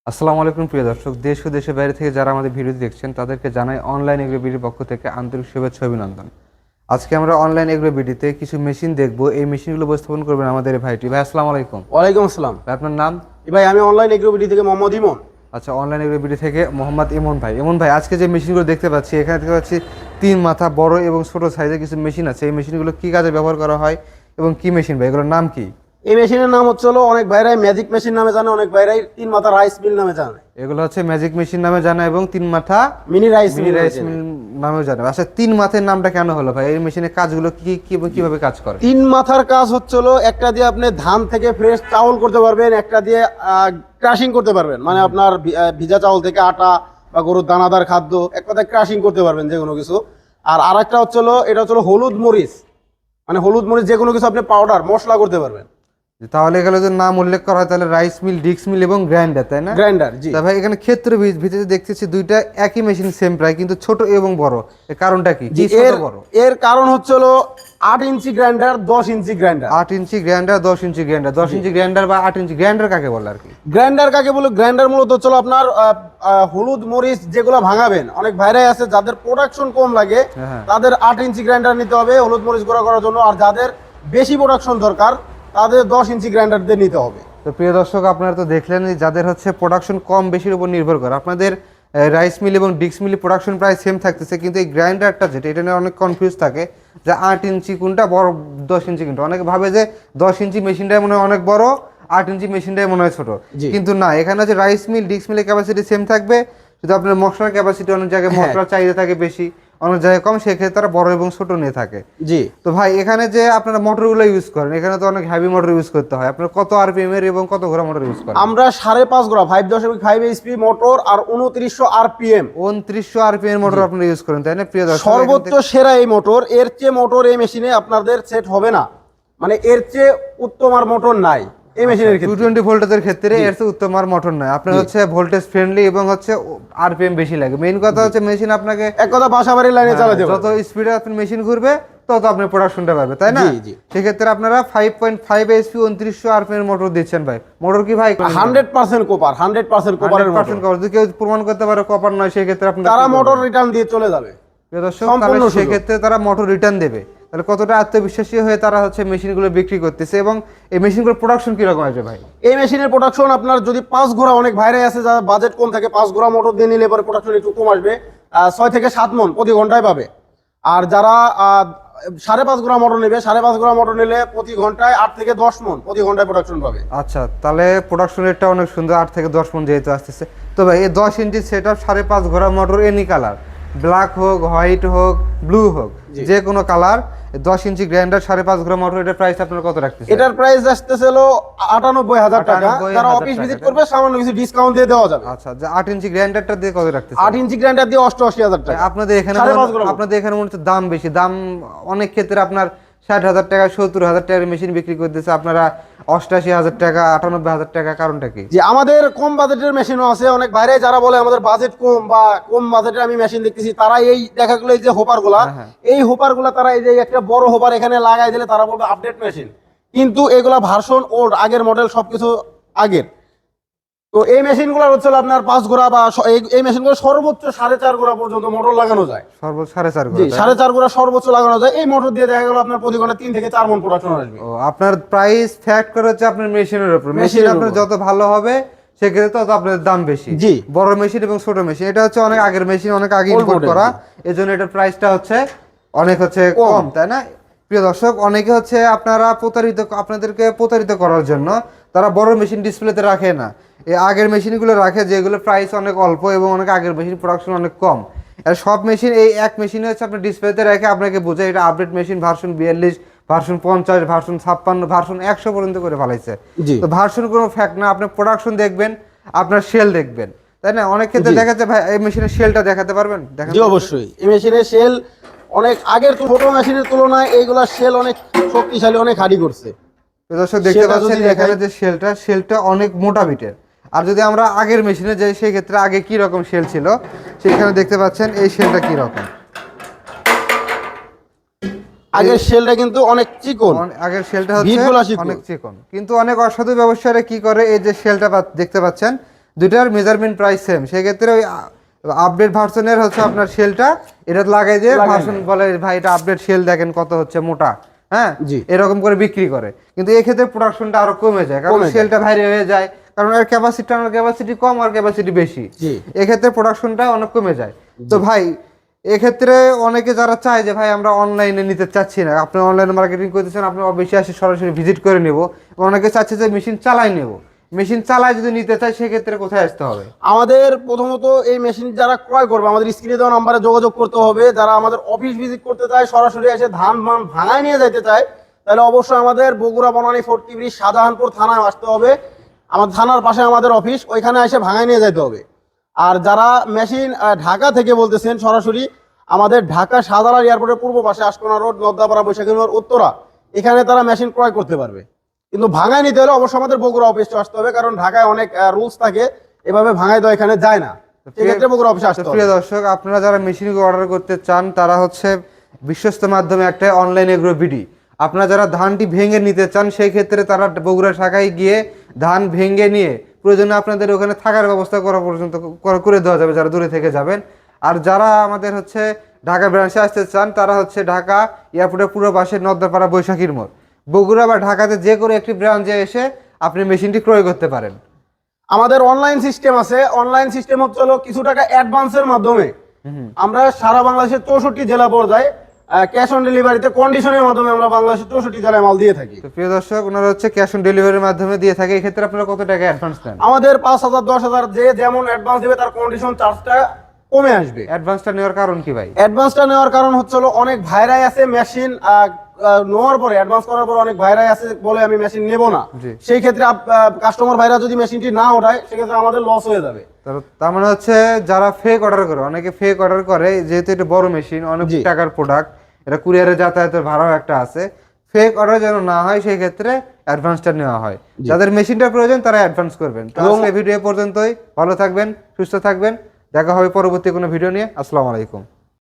আসসালামু আলাইকুম প্রিয় দর্শক, দেশ ও দেশের বাইরে থেকে যারা আমাদের ভিডিও দেখছেন তাদেরকে জানাই অনলাইন এগ্রো বিডির পক্ষ থেকে আন্তরিক শুভেচ্ছা অভিনন্দন। আজকে আমরা অনলাইন এগ্রো বিডিতে কিছু মেশিন দেখব। এই মেশিনগুলো উপস্থাপন করবেন আমাদের এই ভাইটি। ভাই আসসালামু আলাইকুম। ওয়ালাইকুম আসসালাম। ভাই আপনার নাম? ভাই আমি অনলাইন এগ্রোবিডি থেকে মোহাম্মদ ইমন। আচ্ছা, অনলাইন এগ্রো বিডি থেকে মোহাম্মদ ইমন ভাই। ইমন ভাই, আজকে যে মেশিনগুলো দেখতে পাচ্ছি, এখানে দেখতে পাচ্ছি তিন মাথা বড় এবং ছোট সাইজের কিছু মেশিন আছে। এই মেশিনগুলো কি কাজে ব্যবহার করা হয় এবং কি মেশিন ভাই, এগুলোর নাম কি? এই মেশিনের নাম হচ্ছে অনেক ভাইরাই ম্যাজিক মেশিন নামে জানে, অনেক ভাইরাই তিন মাথা রাইস মিল নামে জানে। এগুলো হচ্ছে ম্যাজিক মেশিন নামে জানা এবং তিন মাথা মিনি রাইস মিল নামেও জানা। আচ্ছা, তিন মাথার নামটা কেন হলো ভাই? এই মেশিনের কাজগুলো কি কি এবং কিভাবে কাজ করে? তিন মাথার কাজ হচ্ছে একটা দিয়ে আপনি ধান থেকে ফ্রেশ চাউল করতে পারবেন, একটা দিয়ে ক্রাশিং করতে পারবেন, মানে আপনার ভিজা চাউল থেকে আটা বা গরুর দানাদার খাদ্য এক কথায় ক্রাশিং করতে পারবেন যে কোনো কিছু। আর আরেকটা হচ্ছে এটা হচ্ছে হলুদ মরিচ, মানে হলুদ মরিচ যে কোনো কিছু আপনি পাউডার মশলা করতে পারবেন। তাহলে এগুলো যদি নাম উল্লেখ করা হয় তাহলে রাইস মিল, ডিক্স মিল এবং গ্রাইন্ডার, তাই না? গ্রাইন্ডার, জি। তা ভাই, এখানে ক্ষেত্র ভিত্তিতে দেখতেছি দুইটা একই মেশিন সেম প্রায়, কিন্তু ছোট এবং বড়। এর কারণটা কি? এর কারণ হচ্ছে 8 inch grinder, 10 inch grinder. 8 inch grinder, 10 inch grinder. 10 inch grinder বা 8 ইঞ্চি গ্রাইন্ডার কাকে বলে আর কি? গ্রাইন্ডার কাকে বলে? গ্রাইন্ডার মূলত হচ্ছে আপনার হলুদ মরিচ যেগুলো ভাঙাবেন, অনেক ভাইরাই আছে যাদের প্রোডাকশন কম লাগে, তাদের 8 ইঞ্চি গ্রাইন্ডার নিতে হবে হলুদ মরিচ গুঁড়া করার জন্য। আর যাদের বেশি প্রোডাকশন দরকার তাদের 10 ইঞ্চি গ্রাইন্ডার দিয়ে নিতে হবে। তো প্রিয় দর্শক, আপনারা তো দেখলেন যাদের হচ্ছে প্রোডাকশন কম বেশির উপর নির্ভর করে, আপনাদের রাইস মিল এবং ডিক্স মিল প্রোডাকশন প্রায় সেম থাকতেছে, কিন্তু এই গ্রাইন্ডারটা যেটা, এটা নিয়ে অনেক কনফিউজ থাকে যে 8 ইঞ্চি কোনটা বড়, 10 ইঞ্চি কোনটা। অনেকে ভাবে যে 10 ইঞ্চি মেশিনটাই মনে হয় অনেক বড়, 8 ইঞ্চি মেশিনটাই মনে হয় ছোট, কিন্তু না। এখানে হচ্ছে রাইস মিল ডিক্স মিলের ক্যাপাসিটি সেম থাকবে, শুধু আপনার মশলার ক্যাপাসিটি অনেক জায়গায় মশলার চাহিদা থাকে বেশি, অনেক জায়গায় কম, সেক্ষেত্রে তারা বড় এবং ছোট নিয়ে থাকে। জি। তো ভাই, এখানে যে আপনারা মোটরগুলো ইউজ করেন, এখানে তো অনেক হেভি মোটর ইউজ করতে হয়। আপনারা কত আরপিএম এর এবং কত ঘোড়া মোটর ইউজ করেন? আমরা 5.5 ঘোড়া 5.5 এইচপি মোটর আর 2900 আরপিএম 2900 আরপিএম মোটর আপনারা ইউজ করেন, তাই না প্রিয় দর্শক? সর্বোচ্চ সেরা এই মোটর। এর চেয়ে মোটর এই মেশিনে আপনাদের সেট হবে না, মানে এর চেয়ে উত্তম আর মোটর নাই এই মেশিনের ক্ষেত্রে। 220 ভোল্টেজের ক্ষেত্রে এর চেয়ে উত্তম আর মোটর নয়। আপনার হচ্ছে ভোল্টেজ ফ্রেন্ডলি এবং হচ্ছে আরপিএম বেশি লাগে। মেইন কথা হচ্ছে মেশিন আপনাকে এক কথা বাসাবাড়ির লাইনে চালাতে যত স্পিডে আপনার মেশিন ঘুরবে তত আপনি প্রোডাকশনটা পাবে, তাই না? সেক্ষেত্রে আপনারা 5.5 এইচপি 2900 আরপিএম এর মোটর দিচ্ছেন ভাই। মোটর কি ভাই 100% কপার, 100% কপারের মোটর। যদি কেউ প্রমাণ করতে পারে কপার নয়, সেক্ষেত্রে আপনারা তারা মোটর রিটার্ন দিয়ে চলে যাবে। দর্শক, তাহলে সেক্ষেত্রে তারা মোটর রিটার্ন দেবে। তাহলে কতটা আত্মবিশ্বাসী হয়ে তারা হচ্ছে মেশিনগুলো বিক্রি করতেছে এবং এই মেশিনগুলোর প্রোডাকশন কিরকম আছে ভাই? এই মেশিনের প্রোডাকশন আপনার যদি 5 ঘোড়া, অনেক ভাইরাই আছে যারা বাজেট কম থাকে, 5 ঘোড়া মোটর দিয়ে নিলে পরে প্রোডাকশন একটু কম আসবে, 6 থেকে 7 মণ প্রতি ঘন্টায় পাবে। আর যারা 5.5 ঘোড়া মোটর নেবে, 5.5 ঘোড়া মোটর নিলে প্রতি ঘন্টায় 8 থেকে 10 মণ প্রতি ঘন্টায় প্রোডাকশন পাবে। আচ্ছা, তাহলে প্রোডাকশন রেটটা অনেক সুন্দর, 8 থেকে 10 মণ যেহেতু আসতেছে। তো ভাই, এই 10 ইঞ্চি সেট আপ 5.5 ঘোড়া মোটর, এনি কালার, ব্ল্যাক হোক, হোয়াইট হোক, ব্লু হোক, যে কোনো কালার, 10 ইঞ্চি গ্রাইন্ডার 5.5 ঘোড়া মোটর, এটার প্রাইস আপনারা কত রাখতেছেন? এটার প্রাইস আসতেছে 98,000 টাকা। যারা অফিস ভিজিট করবে সামান্য কিছু ডিসকাউন্ট দিয়ে দেওয়া যাবে। আচ্ছা, যে 8 ইঞ্চি গ্রাইন্ডারটা দিয়ে কত রাখতেছেন? 8 ইঞ্চি গ্রাইন্ডার দিয়ে 88,000 টাকা। আপনাদের এখানে মনে হচ্ছে দাম বেশি। দাম অনেক ক্ষেত্রে আপনার 60,000 টাকা, 70,000 টাকার মেশিন বিক্রি করতেছে, আপনারা 88,000 টাকা, 98,000 টাকা। কারণটা কি? যে আমাদের কম বাজেটের মেশিনও আছে। অনেক বাইরে যারা বলে আমাদের বাজেট কম বা কম বাজেটের আমি মেশিন দেখতেছি, তারা এই দেখাগুলো, এই যে হোপারগুলা, এই হোপারগুলা তারা এই যে একটা বড় হোপার এখানে লাগাই দিলে তারা বলবে আপডেট মেশিন, কিন্তু এগুলা ভার্সন ওল্ড, আগের মডেল, সবকিছু আগের। তো এই মেশিনগুলো হচ্ছে আপনার 5 ঘোড়া বা এই মেশিনগুলো সর্বোচ্চ 4.5 ঘোড়া পর্যন্ত মোটর লাগানো যায়। সর্বোচ্চ 4.5 ঘোড়া? 4.5 ঘোড়া সর্বোচ্চ লাগানো যায়। এই মোটর দিয়ে দেখা গেল আপনার প্রতি ঘন্টা 3 থেকে 4 মণ প্রোডাকশন আসবে। ও, আপনার প্রাইস ফ্যাক্ট করে হচ্ছে আপনার মেশিনের উপর। মেশিন আপনার যত ভালো হবে সেক্ষেত্রে তত আপনার দাম বেশি। জি। বড় মেশিন এবং ছোট মেশিন, এটা হচ্ছে অনেক আগের মেশিন, অনেক আগে ইম্পোর্ট করা, এজন্য এটার প্রাইসটা হচ্ছে অনেক হচ্ছে কম, তাই না? প্রিয় দর্শক, অনেকে হচ্ছে আপনাদেরকে প্রতারিত করার জন্য তারা বড় মেশিন ডিসপ্লেতে রাখে না, এই আগের মেশিনগুলো রাখে যেগুলো প্রাইস অনেক অল্প এবং অনেক আগের মেশিন, প্রোডাকশন অনেক কম। আর সব মেশিন এই এক মেশিনে হচ্ছে আপনার ডিসপ্লেতে রেখে আপনাকে বোঝায় এটা update machine, version 42, version 50, version 56, version 100 পর্যন্ত করে ফেলাইছে। তো ভার্সন কোনো ফ্যাক্ট না, আপনি প্রোডাকশন দেখবেন, আপনার সেল দেখবেন, তাই না? অনেক ক্ষেত্রে দেখা যাচ্ছে ভাই, এই মেশিনের সেলটা দেখাতে পারবেন? জি, অবশ্যই। এই মেশিনের সেল অনেক আগের ছোট মেশিনের তুলনায় এইগুলা সেল অনেক শক্তিশালী, অনেক হার্ডি করছে। দর্শক দেখতে পাচ্ছেন এখানে যে সেলটা অনেক মোটা বিটের। আর যদি আমরা আগের মেশিনে যাই, সেই ক্ষেত্রে আগে কি রকম সেল ছিল সেখানে দেখতে পাচ্ছেন এই সেলটা কি রকম। আগের শেলটা কিন্তু অনেক চিকন, আগের শেলটা হচ্ছে অনেক চিকন, কিন্তু অনেক অসাধু ব্যবসায়ীরা কি করে, এই যে শেলটা দেখতে পাচ্ছেন দুইটার মেজারমেন্ট প্রাইস সেম, সেক্ষেত্রে ওই আপডেট ভার্সনের হচ্ছে আপনার শেলটা এটা লাগাই দিয়ে ভার্সন বলে ভাই এটা আপডেট শেল দেখেন কত হচ্ছে মোটা, হ্যাঁ এরকম করে বিক্রি করে। কিন্তু এই ক্ষেত্রে প্রোডাকশনটা আরো কমে যায়, কারণ শেলটা ভারী হয়ে যায়, কারণ এর ক্যাপাসিটি কম আর ক্যাপাসিটি বেশি, এক্ষেত্রে প্রোডাকশনটা অনেক কমে যায়। তো ভাই এক্ষেত্রে অনেকে যারা চায় যে ভাই আমরা অনলাইনে নিতে চাচ্ছি না, আপনি অনলাইনে মার্কেটিং করতেছেন, আপনি বেশি আসে সরাসরি ভিজিট করে নেব, অনেকে চাচ্ছে যে মেশিন চালাই নেব, মেশিন চালায় যদি নিতে চাই সেক্ষেত্রে কোথায় আসতে হবে? আমাদের প্রথমত এই মেশিন যারা ক্রয় করবে আমাদের স্ক্রিনে দেওয়া নাম্বারে যোগাযোগ করতে হবে। যারা আমাদের অফিস ভিজিট করতে চায়, সরাসরি এসে ধান ভাঙায় নিয়ে যেতে চায়, তাহলে অবশ্যই আমাদের বগুড়া বনানী ফোর্ট ব্রিজ শাহজাহানপুর থানায় আসতে হবে। আমাদের থানার পাশে আমাদের অফিস, ওইখানে এসে ভাঙায় নিয়ে যেতে হবে। আর যারা মেশিন ঢাকা থেকে বলতেছেন, সরাসরি আমাদের ঢাকা শাহজালাল এয়ারপোর্টের পূর্ব পাশে আশকোনা রোড, লদ্দাপাড়া, বৈশাখী মোড়, উত্তরা, এখানে তারা মেশিন ক্রয় করতে পারবে। কিন্তু ভাঙায় নিতে হলে অবশ্যই আমাদের বগুড়া অফিসে আসতে হবে, কারণ ঢাকায় অনেক রুলস থাকে, এভাবে ভাঙায় দেওয়া এখানে যায় না, সেক্ষেত্রে বগুড়া অফিসে আসতে হবে। প্রিয় দর্শক, আপনারা যারা মেশিন অর্ডার করতে চান তারা হচ্ছে বিশ্বস্ত মাধ্যমে একটা অনলাইন এগ্রো বিডি, আপনারা যারা ধানটি ভেঙে নিতে চান সেই ক্ষেত্রে তারা বগুড়া শাখায় গিয়ে ধান ভেঙে নিয়ে প্রয়োজনে আপনাদের ওখানে থাকার ব্যবস্থা করা পর্যন্ত করে দেওয়া যাবে যারা দূরে থেকে যাবেন। আর যারা আমাদের হচ্ছে ঢাকা ব্রাঞ্চে আসতে চান তারা হচ্ছে ঢাকা এয়ারপোর্টের পুরো পাশে নদ্দাপাড়া বৈশাখীর মোড়, বগুড়া বা ঢাকাতে যে কোনো একটি ব্রাঞ্চে এসে আপনি মেশিনটি ক্রয় করতে পারেন। আমাদের অনলাইন সিস্টেম আছে, অনলাইন সিস্টেম হচ্ছে কিছু টাকা অ্যাডভান্সের মাধ্যমে আমরা সারা বাংলাদেশের 64 জেলা পর্যায়ে ক্যাশ অন ডেলিভারিতে কন্ডিশনের মাধ্যমে আমরা বাংলাদেশের 64 জেলায় মাল দিয়ে থাকি। তো প্রিয় দর্শক, ওনারা হচ্ছে ক্যাশ অন ডেলিভারির মাধ্যমে দিয়ে থাকে, এই ক্ষেত্রে আপনারা কত টাকা অ্যাডভান্স নেন? আমাদের 5,000 10,000 যে যেমন অ্যাডভান্স দেবে তার কন্ডিশন চার্জটা কমে আসবে। অ্যাডভান্সটা নেওয়ার কারণ কি ভাই? অ্যাডভান্সটা নেওয়ার কারণ হচ্ছে অনেক ভাইরাই আছে মেশিন নেওয়ার পরে, অ্যাডভান্স করার পর অনেক ভাইরাই আছে বলে আমি মেশিন নেব না, সেই ক্ষেত্রে কাস্টমার ভাইরা যদি মেশিনটি না ওঠায় সেক্ষেত্রে আমাদের লস হয়ে যাবে। তার মানে হচ্ছে যারা ফেক অর্ডার করে, অনেকে ফেক অর্ডার করে, যেহেতু এটা বড় মেশিন অনেক টাকার প্রোডাক্ট, এটা কুরিয়ারে যাতায়াতের ভাড়াও একটা আছে, ফেক অর্ডার যেন না হয় সেই ক্ষেত্রে অ্যাডভান্সটা নেওয়া হয়। যাদের মেশিনটার প্রয়োজন তারা অ্যাডভান্স করবেন। তো আজকে ভিডিও পর্যন্তই, ভালো থাকবেন, সুস্থ থাকবেন, দেখা হবে পরবর্তী কোনো ভিডিও নিয়ে। আসসালামু আলাইকুম।